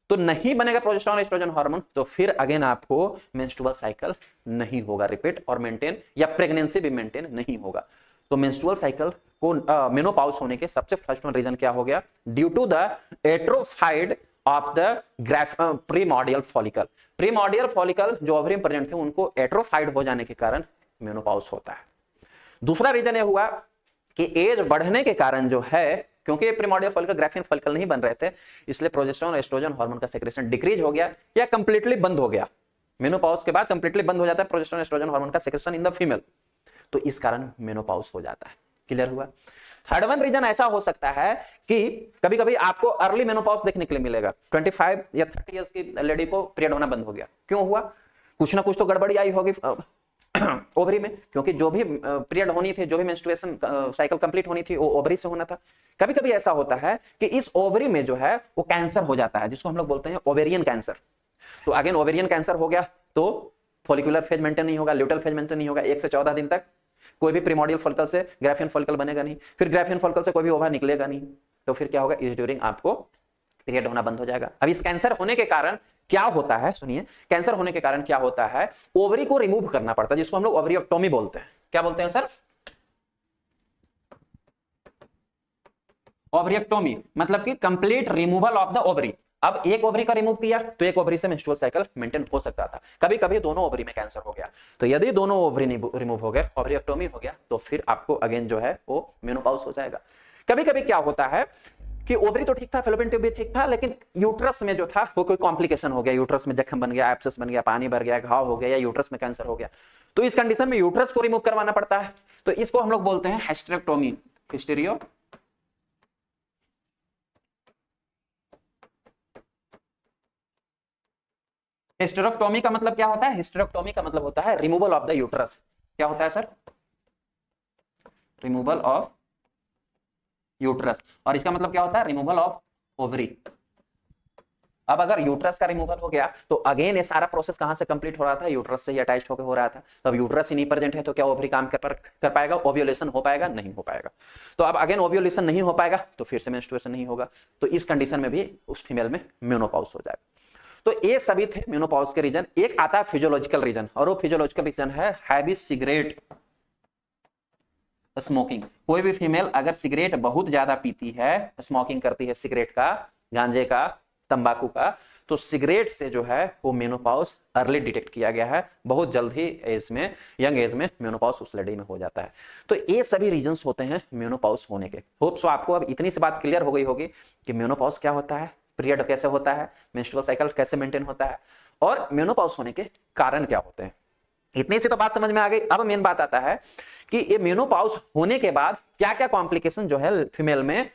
तो नहीं बनेगा प्रोजेस्टेरोन एस्ट्रोजन हार्मोन तो फिर अगेन आपको मेंस्ट्रुअल साइकिल नहीं होगा रिपीट और मेंटेन, या प्रेगनेंसी भी मेंटेन नहीं होगा। तो मेंस्ट्रुअल साइकिल को मेनोपॉज होने के सबसे फर्स्ट रीजन क्या हो गया, due to the atrophied of the primordial follicle. Primordial follicle जो ओवरी में प्रेजेंट थे उनको एट्रोफाइड हो जाने के कारण मेनोपॉज होता है। दूसरा रीजन यह हुआ कि एज बढ़ने के कारण जो है, क्योंकि प्रीमॉर्डियल फॉलिकल ग्राफियन फॉलिकल नहीं बन रहे थे, इसलिए प्रोजेस्टेरोन और एस्ट्रोजन हार्मोन का सेक्रेशन डिक्रीज हो गया या कंप्लीटली बंद हो गया। मेनोपॉज के बाद कंप्लीटली बंद हो जाता है प्रोजेस्टेरोन एस्ट्रोजन हार्मोन का सेक्रेशन इन द फीमेल, तो इस कारण मेनोपॉज हो जाता है। क्लियर हुआ। थर्ड वन रीजन ऐसा हो सकता है कि कभी कभी आपको अर्ली मेनोपॉज देखने के लिए मिलेगा, 25 या 30 इयर्स की लेडी को पीरियड होना बंद हो गया। क्यों हुआ, कुछ ना कुछ तो गड़बड़ी आई होगी ओवरी में, क्योंकि जो भी पीरियड होनी थी, जो भी मेंस्ट्रुएशन साइकिल कंप्लीट होनी थी वो ओवरी से होना था। कभी कभी ऐसा होता है कि इस ओवरी में जो है वो कैंसर हो जाता है, जिसको हम लोग बोलते हैं ओवेरियन कैंसर। तो अगेन ओवेरियन कैंसर हो गया तो फॉलिकुलर फेज मेंटेन नहीं होगा, ल्यूटल फेज मेंटेन नहीं होगा, 1 से 14 दिन तक कोई भी प्रीमॉर्डियल फॉलिकल से ग्राफियन फॉलिकल बनेगा नहीं, फिर ग्राफियन फॉलिकल से कोई भी ओवा निकलेगा नहीं, तो फिर क्या होगा, इस ड्यूरिंग आपको पीरियड होना बंद हो जाएगा। अब इस कैंसर होने के कारण क्या होता है, सुनिए, कैंसर होने के कारण क्या होता है, ओवरी को रिमूव करना पड़ता है, जिसको हम लोग ओवरियोक्टोमी बोलते हैं। क्या बोलते हैं सर, ओवरियोक्टोमी, मतलब कि complete removal of the ovary. अब एक ओवरी का रिमूव किया तो एक ओवरी से मेंस्ट्रुअल साइकिल मेंटेन हो सकता था, कभी कभी दोनों ओवरी में कैंसर हो गया, तो यदि दोनों ओवरी रिमूव हो गए, ओवरीएक्टोमी हो गया, तो फिर आपको अगेन जो है वो मेनोपॉज हो जाएगा। कभी कभी क्या होता है कि ओवरी तो ठीक था, फैलोपियन ट्यूब भी ठीक था, लेकिन यूट्रस में जो था वो कोई कॉम्प्लिकेशन हो गया, यूट्रस में जख्म बन गया, एब्सेस बन गया, पानी भर गया, घाव हो गया, या यूट्रस में कैंसर हो गया, तो इस कंडीशन में यूट्रस को रिमूव करवाना पड़ता है। तो इसको हम लोग बोलते हैं हिस्टेरेक्टोमी, हिस्टेरियो हिस्टेरेक्टोमी का मतलब क्या होता है? हिस्टेरेक्टोमी का मतलब होता है रिमूवल ऑफ द यूट्रस। क्या होता है सर? Removal of uterus. और इसका मतलब क्या होता है? Removal of ovary. अब अगर यूट्रस का रिमूवल हो गया तो अगेन ये सारा प्रोसेस कहां से कंप्लीट हो रहा था? यूट्रस से ही अटैच होकर हो रहा था। तो अब यूट्रस ही नहीं प्रेजेंट है तो क्या ओवरी काम कर पाएगा? ओव्यूलेशन हो पाएगा? नहीं हो पाएगा। तो अब अगेन ओव्यूलेशन नहीं हो पाएगा तो फिर से मेंस्ट्रुएशन नहीं होगा, तो इस कंडीशन में भी उस फीमेल में मेनोपॉज हो जाएगा। तो ये सभी थे मेनोपॉज के रीजन। एक आता है फिजियोलॉजिकल रीजन, और वो फिजियोलॉजिकल रीजन है हैवी सिगरेट स्मोकिंग। कोई भी फीमेल अगर सिगरेट बहुत ज्यादा पीती है, स्मोकिंग करती है सिगरेट का, गांजे का, तंबाकू का, तो सिगरेट से जो है वो मेनोपॉज अर्ली डिटेक्ट किया गया है, बहुत जल्द ही एज में, यंग एज में मेनोपॉज उस लेडी में हो जाता है। तो ये सभी रीजंस होते हैं मेनोपॉज होने के। होप सो आपको अब इतनी सी बात क्लियर हो गई होगी कि मेनोपॉज क्या होता है, पीरियड कैसे होता है, मेंस्ट्रुअल साइकिल कैसे मेंटेन होता है, और मेनोपॉज होने के कारण क्या होते हैं। इतनी सी तो बात समझ में आ गई। अब मेन बात आता है कि ये मेनोपॉज होने के बाद क्या क्या कॉम्प्लिकेशन जो है फीमेल में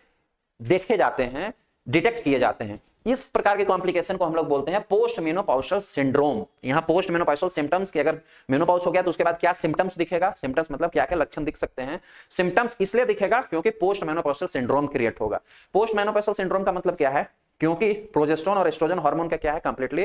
देखे जाते हैं, डिटेक्ट किए जाते हैं। इस प्रकार के कॉम्प्लिकेशन को हम लोग बोलते हैं पोस्ट मेनोपॉजल सिंड्रोम। यहां पोस्ट मेनोपॉजल सिम्टम्स की, अगर मेनोपॉज हो गया तो उसके बाद क्या सिम्टम्स दिखेगा, सिम्टम्स मतलब क्या क्या लक्षण दिख सकते हैं। सिम्टम्स इसलिए दिखेगा क्योंकि पोस्ट मेनोपॉजल सिंड्रोम क्रिएट होगा। पोस्ट मेनोपॉजल सिंड्रोम का मतलब क्या है? क्योंकि प्रोजेस्टेरोन और एस्ट्रोजन हार्मोन का क्या है, कंप्लीटली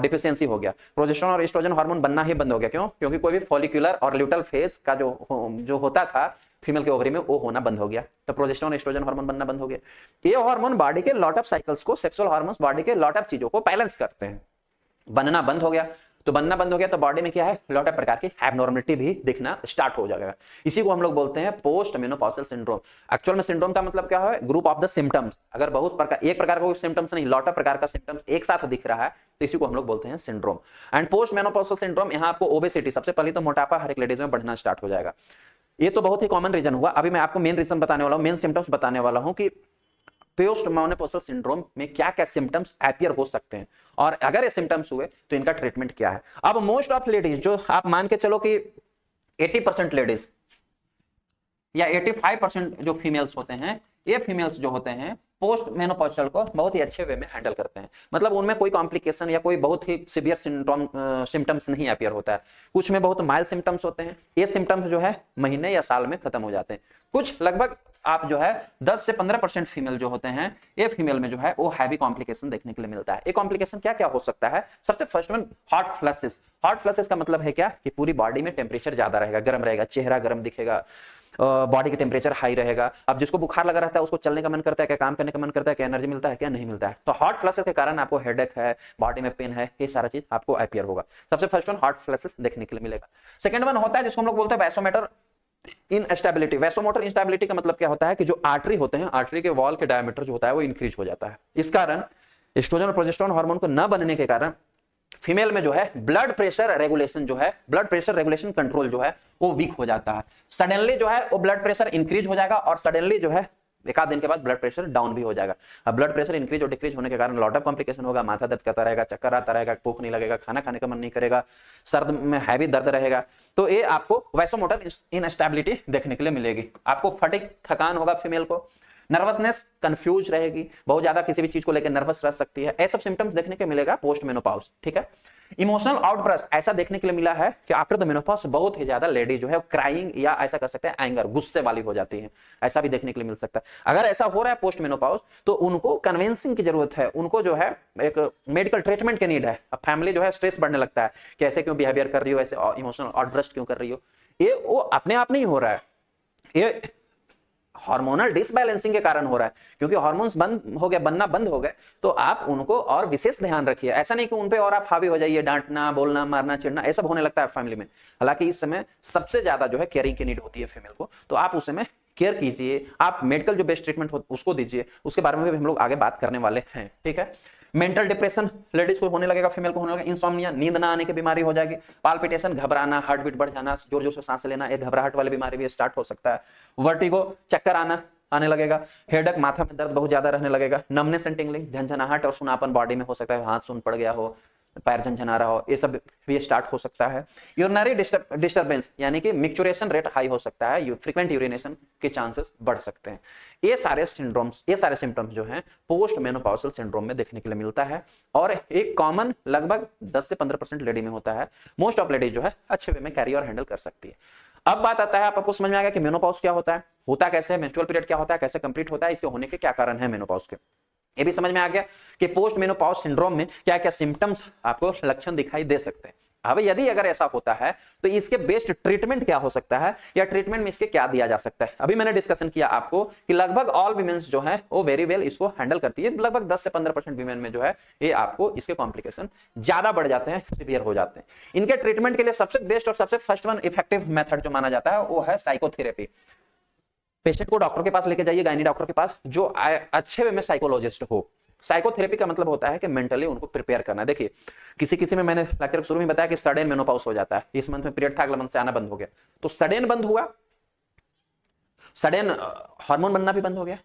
डिफिशियंसी हो गया। प्रोजेस्टेरोन और एस्ट्रोजन हार्मोन बनना ही बंद हो गया। क्यों? क्योंकि कोई भी फॉलिकुलर और ल्यूटल फेज का जो होता था फीमेल के ओवरी में, वो होना बंद हो गया, तो प्रोजेस्टेरोन एस्ट्रोजन हार्मोन बनना बंद हो गया। ये हार्मोन बॉडी के लॉट ऑफ साइकिल्स को, सेक्सुअल हार्मोन्स बॉडी के लॉट ऑफ चीजों को बैलेंस करते हैं। बनना बंद हो गया, तो बनना बंद हो गया तो बॉडी में क्या है, लॉट ऑफ प्रकार की एबनॉर्मलिटी भी दिखना स्टार्ट हो जाएगा। इसी को हम लोग बोलते हैं पोस्ट मेनोपॉजल सिंड्रोम। एक्चुअल में सिंड्रोम का मतलब क्या है? Group of the symptoms. अगर बहुत प्रकार, एक प्रकार का सिम्टम्स नहीं, लॉट ऑफ प्रकार का सिम्टम्स एक साथ दिख रहा है तो इसी को हम लोग बोलते हैं syndrome. And post menopausal syndrome, यहाँ आपको ओबेसिटी, सबसे पहले तो मोटापा हर एक लेडीज में बढ़ना स्टार्ट हो जाएगा। ये तो बहुत ही कॉमन रीजन हुआ। अभी मैं आपको मेन रीजन बताने वाला हूं, मेन सिम्टम्स बताने वाला हूं कि पोस्ट मेनोपॉजल सिंड्रोम में क्या क्या सिम्टम्स अपीयर हो सकते हैं, और अगर ये सिम्टम्स हुए तो इनका ट्रीटमेंट क्या है। अब मोस्ट ऑफ लेडीज, जो आप मान के चलो कि 80% लेडीज या 85% जो फीमेल्स होते हैं, ये फीमेल्स जो होते हैं पोस्ट मेनोपॉजल को बहुत ही अच्छे वे में हैंडल करते हैं। मतलब उनमें कोई कॉम्प्लिकेशन या कोई बहुत ही सीवियर सिम्टम्स नहीं अपीयर होता है। कुछ में बहुत माइल्ड सिम्टम्स होते हैं, ये सिम्टम्स जो है महीने या साल में खत्म हो जाते हैं। कुछ लगभग आप जो है 10 से 15% फीमेल जो होते हैं, ये फीमेल में जो है वो हैवी कॉम्प्लिकेशन देखने के लिए मिलता है। ये कॉम्प्लिकेशन क्या क्या हो सकता है? सबसे first one, hot flashes. Hot flashes का मतलब है क्या कि पूरी बॉडी में टेम्परेचर ज्यादा रहेगा, गर्म रहेगा, चेहरा गर्म दिखेगा, बॉडी का टेम्परेचर हाई रहेगा। अब जिसको बुखार लगा रहता है उसको चलने का मन करता है, क्या काम करने का मन करता है, क्या एनर्जी मिलता है, क्या नहीं मिलता है। तो हॉट फ्लैशेस के कारण आपको हेडेक है, बॉडी में पेन है, ये सारा चीज आपको अपीयर होगा। सबसे फर्स्ट वन हॉट फ्लैशेस देखने के लिए मिलेगा। सेकंड वन होता है जिसको हम लोग बोलते हैं वैसोमोटर इनस्टेबिलिटी। वैसोमोटर इनस्टेबिलिटी का मतलब क्या होता है कि जो आर्टरी होते हैं, आर्टरी के वॉल के डायमीटर जो होता है वो इंक्रीज हो जाता है। इस कारण एस्ट्रोजन और प्रोजेस्टेरोन हार्मोन को न बनने के कारण फीमेल में जो है ब्लड प्रेशर रेगुलेशन जो है, ब्लड प्रेशर रेगुलेशन कंट्रोल जो है वो वीक हो जाता है। सडनली जो है वो ब्लड प्रेशर इंक्रीज हो जाएगा और सडनली जो है एक आध दिन के बाद ब्लड प्रेशर डाउन भी हो जाएगा। अब ब्लड प्रेशर इंक्रीज और डिक्रीज होने के कारण लॉट ऑफ कॉम्प्लिकेशन होगा, माथा दर्द करता रहेगा, चक्कर आता रहेगा, भूख नहीं लगेगा, खाना खाने का मन नहीं करेगा, सर्द में हैवी दर्द रहेगा। तो ये आपको वैसोमोटर इनस्टेबिलिटी देखने के लिए मिलेगी। आपको फटिग, थकान होगा फीमेल को, नर्वसनेस, कंफ्यूज रहेगी, बहुत ज्यादा किसी भी चीज को लेकर नर्वस रह सकती है। ऐसे सब सिम्टम्स देखने के मिलेगा पोस्ट मेनोपॉज। ठीक है। इमोशनल आउटब्रस्ट ऐसा देखने के लिए मिला है कि आफ्टर द मेनोपॉज बहुत ही ज्यादा लेडी जो है क्राइंग या ऐसा कर सकते हैं एंगर, गुस्से वाली हो जाती है, ऐसा भी देखने के लिए मिल सकता है। अगर ऐसा हो रहा है पोस्ट मेनोपॉज तो उनको कन्विंसिंग की जरूरत है, उनको जो है एक मेडिकल ट्रीटमेंट की नीड है। अब फैमिली जो है स्ट्रेस बढ़ने लगता है कि ऐसे क्यों बिहेवियर कर रही हो, ऐसे इमोशनल आउटब्रस्ट क्यों कर रही हो। ये वो अपने आप नहीं हो रहा है, ये हार्मोनल डिसबैलेंसिंग के कारण हो रहा है। क्योंकि हार्मोन्स बंद हो गए, बनना बंद हो गए, तो आप उनको और विशेष ध्यान रखिए। ऐसा नहीं कि उन पे और आप हावी हो जाइए, डांटना, बोलना, मारना, चिढ़ना, ऐसा होने लगता है फैमिली में। हालांकि इस समय सबसे ज्यादा जो है केयरिंग की नीड होती है फीमेल को, तो आप उस समय केयर कीजिए, आप मेडिकल जो बेस्ट ट्रीटमेंट हो उसको दीजिए, उसके बारे में भी हम लोग आगे बात करने वाले हैं, ठीक है। मेंटल डिप्रेशन लेडीज को होने लगेगा, फीमेल को होने लगेगा, इंसोम्निया नींद ना आने की बीमारी हो जाएगी, पाल्पिटेशन घबराना, हार्ट बीट बढ़ जाना, जोर जोर से सांस लेना, एक घबराहट वाली बीमारी भी स्टार्ट हो सकता है, वर्टिगो चक्कर आने लगेगा, हेडेक माथा में दर्द बहुत ज्यादा रहने लगेगा, नमनेस एंड टिंगलिंग झंझनाहट और सुनापन बॉडी में हो सकता है, हाथ सुन पड़ गया हो, पैर झंझना रहा हो, ये सब भी स्टार्ट हो सकता है। यूरिनरी डिस्टर्बेंस यानी कि मिक्चुरेशन रेट हाई हो सकता है, फ्रीक्वेंट यूरिनेशन के चांसेस बढ़ सकते हैं। ये सारे सिम्टम्स जो हैं पोस्ट मेनोपॉजल सिंड्रोम में देखने के लिए मिलता है और एक कॉमन लगभग 10 से 15% लेडी में होता है। मोस्ट ऑफ लेडी जो है अच्छे वे में कैरी और हैंडल कर सकती है। अब बात आता है, आपको समझ में आ गया कि मेनोपॉज क्या होता है, होता कैसे है, मेंस्ट्रुअल पीरियड क्या होता है, कैसे कंप्लीट होता है, इसके होने के क्या कारण है मेनोपॉज के, ये भी समझ में आ गया कि पोस्ट मेनोपॉज सिंड्रोम में क्या क्या सिम्टम्स आपको लक्षण दिखाई दे सकते हैं। अब यदि अगर ऐसा होता है तो इसके बेस्ट ट्रीटमेंट क्या हो सकता है या ट्रीटमेंट में इसके क्या दिया जा सकता है। अभी मैंने डिस्कशन किया आपको कि लगभग ऑल वीमेंस जो है वो वेरी वेल इसको हैंडल करती है, लगभग 10 से 15% वीमेन में जो है ये आपको इसके कॉम्प्लिकेशन ज्यादा बढ़ जाते हैं, सिवियर हो जाते हैं। इनके ट्रीटमेंट के लिए सबसे बेस्ट और सबसे फर्स्ट वन इफेक्टिव मेथड जो माना जाता है वो है साइकोथेरेपी। पेशेंट को डॉक्टर के पास लेके जाइए, गायनी डॉक्टर के पास जो अच्छे वे में साइकोलॉजिस्ट हो। साइकोथेरेपी का मतलब होता है कि मेंटली उनको प्रिपेयर करना। देखिए किसी में मैंने लेक्चर शुरू में बताया कि सडन मेनोपॉज हो जाता है, इस मंथ में पीरियड था, अगले मंथ से आना बंद हो गया, तो सडन बंद हुआ, सडन हार्मोन बनना भी बंद हो गया,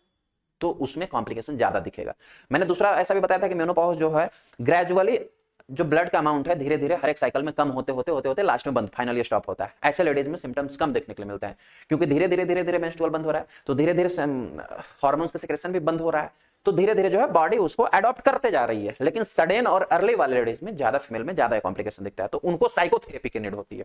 तो उसमें कॉम्प्लिकेशन ज्यादा दिखेगा। मैंने दूसरा ऐसा भी बताया था कि मेनोपॉज जो है ग्रेजुअली जो ब्लड का अमाउंट है धीरे धीरे हर एक साइकिल में कम होते लास्ट में बंद फाइनली स्टॉप होता है। ऐसे लेडीज में सिम्टम्स कम देखने के लिए मिलता है क्योंकि धीरे धीरे मेंस्ट्रुअल बंद हो रहा है, तो धीरे धीरे हार्मोन्स का सिक्रेशन भी बंद हो रहा है, तो धीरे धीरे जो है बॉडी उसको अडॉप्ट करते जा रही है। लेकिन सडन और अर्ली वाले लेडीज में ज्यादा, फीमेल में ज्यादा कॉम्प्लिकेशन दिखता है, तो उनको साइकोथेरेपी की नीड होती है,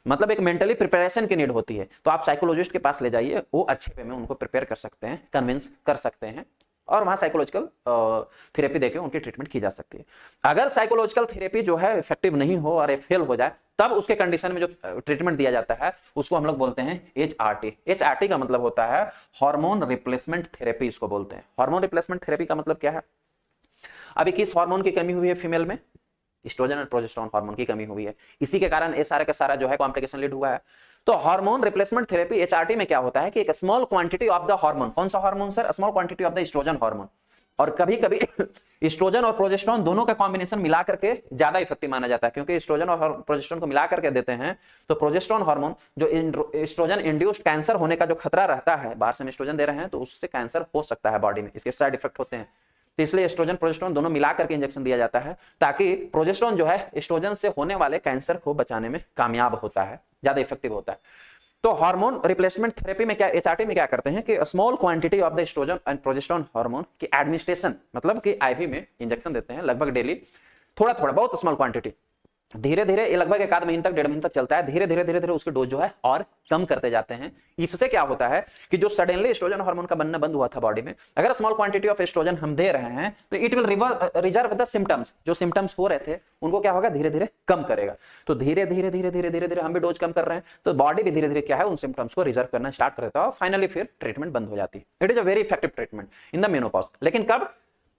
मतलब एक मेंटली प्रिपरेशन की नीड होती है। तो आप साइकोलॉजिस्ट के पास ले जाइए, वो अच्छे वे में उनको प्रिपेयर कर सकते हैं, कन्विंस कर सकते हैं और वहां साइकोलॉजिकल थेरेपी देके उनकी ट्रीटमेंट की जा सकती है। अगर साइकोलॉजिकल थेरेपी जो है इफेक्टिव नहीं हो और फेल हो जाए, तब उसके कंडीशन में जो ट्रीटमेंट दिया जाता है उसको हम लोग बोलते हैं HRT। HRT का मतलब होता है हार्मोन रिप्लेसमेंट थेरेपी, इसको बोलते हैं। हार्मोन रिप्लेसमेंट थेरेपी का मतलब क्या है, अभी किस हार्मोन की कमी हुई है फीमेल में, एस्ट्रोजन और प्रोजेस्टेरोन हार्मोन की कमी हुई है, इसी के कारण ये सारा का सारा जो है कॉम्प्लिकेशन लीड हुआ है। तो हार्मोन रिप्लेसमेंट थेरेपी HRT में क्या होता है कि एक small quantity of the hormone, कौन सा hormone sir, small quantity of the estrogen hormone, और कभी कभी एस्ट्रोजन और प्रोजेस्टेरोन दोनों का कॉम्बिनेशन मिला करके ज्यादा इफेक्टिव माना जाता है, क्योंकि एस्ट्रोजन और प्रोजेस्टेरोन को मिला करके देते हैं तो प्रोजेस्टेरोन हार्मोन जो एस्ट्रोजन इंड्यूस्ड कैंसर होने का जो खतरा रहता है, बाहर से हम एस्ट्रोजन दे रहे हैं तो उससे कैंसर हो सकता है बॉडी में, इसके साइड इफेक्ट होते हैं। तो इसलिए एस्ट्रोजन प्रोजेस्टेरोन दोनों मिला करके इंजेक्शन दिया जाता है ताकि प्रोजेस्टेरोन जो है एस्ट्रोजन से होने वाले कैंसर को बचाने में कामयाब होता है, ज्यादा इफेक्टिव होता है। तो हार्मोन रिप्लेसमेंट थेरेपी में क्या, HRT में क्या करते हैं कि small quantity of the estrogen and progesterone hormone की एडमिनिस्ट्रेशन, मतलब कि IV में इंजेक्शन देते हैं लगभग डेली, थोड़ा थोड़ा बहुत स्मॉल क्वांटिटी, धीरे धीरे ये लगभग 1 महीने तक 1.5 महीने तक चलता है, धीरे धीरे उसके डोज जो है और कम करते जाते हैं। इससे क्या होता है कि जो सडनली एस्ट्रोजन हार्मोन का बनना बंद हुआ था बॉडी में, अगर स्मॉल क्वांटिटी ऑफ एस्ट्रोजन हम दे रहे हैं तो it will reserve the symptoms, जो सिम्टम्स हो रहे थे उनको क्या होगा, धीरे धीरे कम करेगा। तो धीरे धीरे हम भी डोज कम कर रहे हैं तो बॉडी भी धीरे धीरे क्या है उन सिम्टम्स को रिजर्व करना स्टार्ट कर देता है और फाइनली फिर ट्रीटमेंट बंद हो जाती है। It is a very effective treatment in the menopause. लेकिन कब,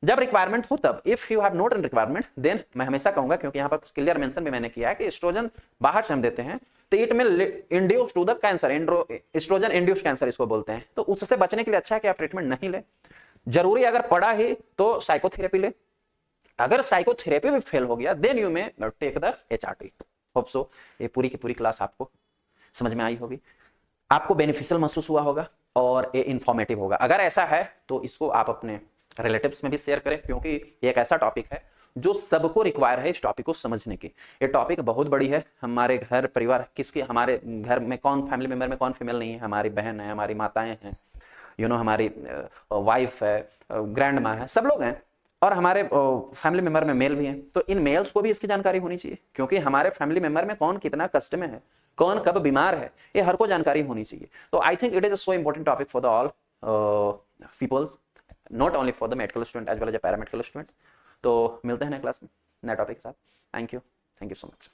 जब रिक्वायरमेंट हो तब। If you have not an requirement then मैं हमेशा कहूंगा, क्योंकि यहां पर क्लियर मेंशन भी मैंने किया है कि एस्ट्रोजन बाहर से हम देते हैं तो it may induce to the cancer, estrogen induced cancer इसको बोलते हैं। तो उससे बचने के लिए अच्छा है कि आप ट्रीटमेंट नहीं ले, जरूरी अगर पड़ा ही तो साइकोथेरेपी ले, अगर साइकोथेरेपी भी फेल हो गया then you may take the HRT। Hope so ये पूरी की पूरी क्लास आपको समझ में आई होगी, आपको बेनिफिशियल महसूस हुआ होगा और ये इंफॉर्मेटिव होगा। अगर ऐसा है तो इसको आप अपने रिलेटिव्स में भी शेयर करें, क्योंकि ये एक ऐसा टॉपिक है जो सबको रिक्वायर है इस टॉपिक को समझने की। ये टॉपिक बहुत बड़ी है, हमारे घर परिवार किसके, हमारे घर में कौन फैमिली मेंबर में कौन फीमेल नहीं है, हमारी बहन है, हमारी माताएं हैं, हमारी वाइफ है, ग्रैंड माँ है, सब लोग हैं, और हमारे फैमिली मेंबर में मेल भी हैं। तो इन मेल्स को भी इसकी जानकारी होनी चाहिए, क्योंकि हमारे फैमिली मेंबर में कौन कितना कष्ट में है, कौन कब बीमार है, ये हर को जानकारी होनी चाहिए। तो I think it is so important topic for the all peoples, not only for the medical student as well as paramedical student. तो मिलते हैं नए क्लास में नए टॉपिक के साथ। Thank you so much.